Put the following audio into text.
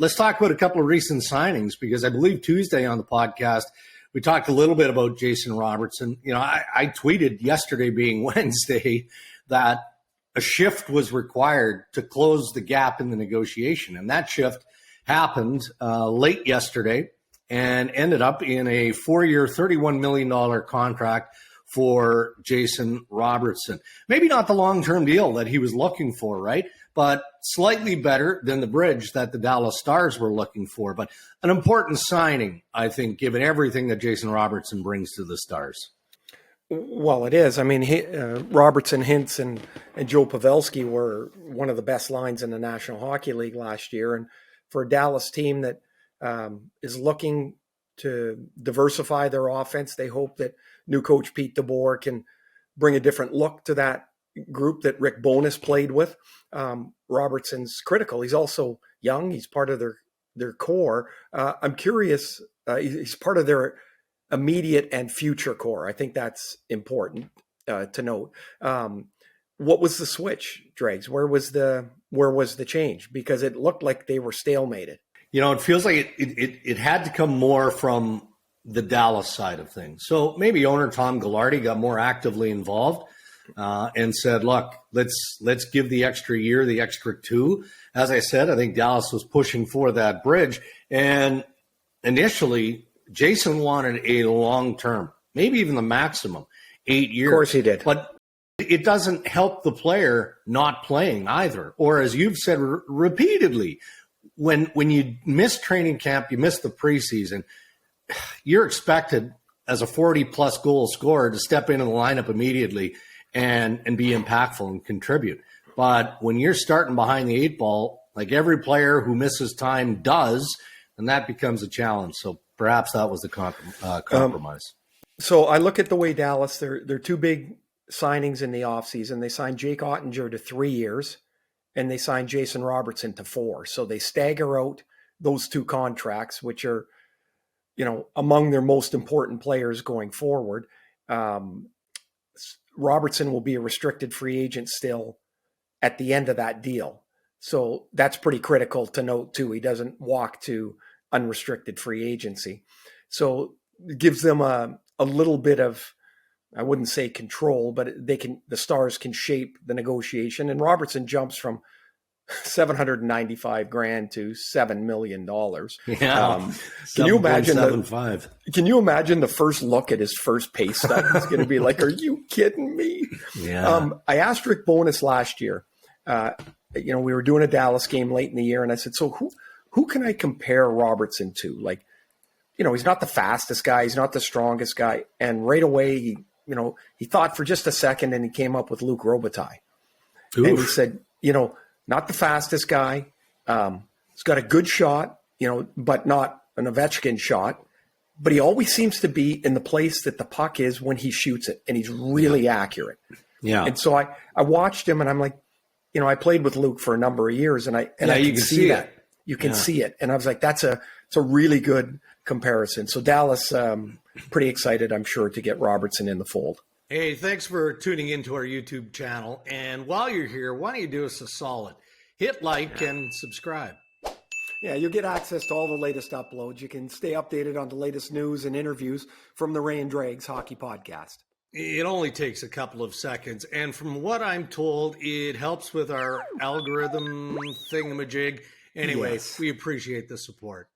let's talk about a couple of recent signings, because I believe Tuesday on the podcast, we talked a little bit about Jason Robertson. You know, I tweeted yesterday, being Wednesday, that a shift was required to close the gap in the negotiation. And that shift happened late yesterday and ended up in a 4-year, $31 million contract for Jason Robertson. Maybe not the long-term deal that he was looking for, right? But slightly better than the bridge that the Dallas Stars were looking for. But an important signing, I think, given everything that Jason Robertson brings to the Stars. Well, it is. I mean, Robertson, Hintz, and Joe Pavelski were one of the best lines in the National Hockey League last year. And for a Dallas team that is looking to diversify their offense, they hope that new coach Pete DeBoer can bring a different look to that group that Rick Bowness played with. Robertson's critical. He's also young. He's part of their core. I'm curious. He's part of their immediate and future core. I think that's important to note. What was the switch, Dregs? Where was the change? Because it looked like they were stalemated. You know, it feels like it had to come more from the Dallas side of things. So maybe owner Tom Ghilardi got more actively involved and said, look, let's give the extra year, the extra 2. As I said, I think Dallas was pushing for that bridge. And initially, Jason wanted a long-term, maybe even the maximum, 8 years. Of course he did. But it doesn't help the player not playing either. Or as you've said repeatedly, when you miss training camp, you miss the preseason, you're expected as a 40-plus goal scorer to step into the lineup immediately and be impactful and contribute. But when you're starting behind the 8 ball, like every player who misses time does, then that becomes a challenge. So perhaps that was the compromise. So I look at the way Dallas, they're 2 big signings in the offseason. They signed Jake Ottinger to 3 years, and they signed Jason Robertson to 4. So they stagger out those 2 contracts, which are, you know, among their most important players going forward. Robertson will be a restricted free agent still at the end of that deal. So that's pretty critical to note too. He doesn't walk to unrestricted free agency. So it gives them a little bit of, I wouldn't say control, but the Stars can shape the negotiation. And Robertson jumps from $795,000 to $7 million. Yeah. Can you imagine 7.75? Can you imagine the first look at his first pay stub? It's going to be like, are you kidding me? Yeah. I asked Rick Bowness last year, we were doing a Dallas game late in the year, and I said, so who can I compare Robertson to? Like, you know, he's not the fastest guy. He's not the strongest guy. And right away, he thought for just a second, and he came up with Luc Robitaille. Oof. And he said, not the fastest guy. He's got a good shot, but not an Ovechkin shot. But he always seems to be in the place that the puck is when he shoots it, and he's really accurate. Yeah. And so I watched him, and I'm like, I played with Luke for a number of years, and I can see that. You can see it. And I was like, it's a really good comparison. So Dallas, pretty excited, I'm sure, to get Robertson in the fold. Hey, thanks for tuning into our YouTube channel. And while you're here, why don't you do us a solid? Hit like and subscribe. Yeah, you'll get access to all the latest uploads. You can stay updated on the latest news and interviews from the Ray and Dregs Hockey Podcast. It only takes a couple of seconds. And from what I'm told, it helps with our algorithm thingamajig. Anyway, We appreciate the support.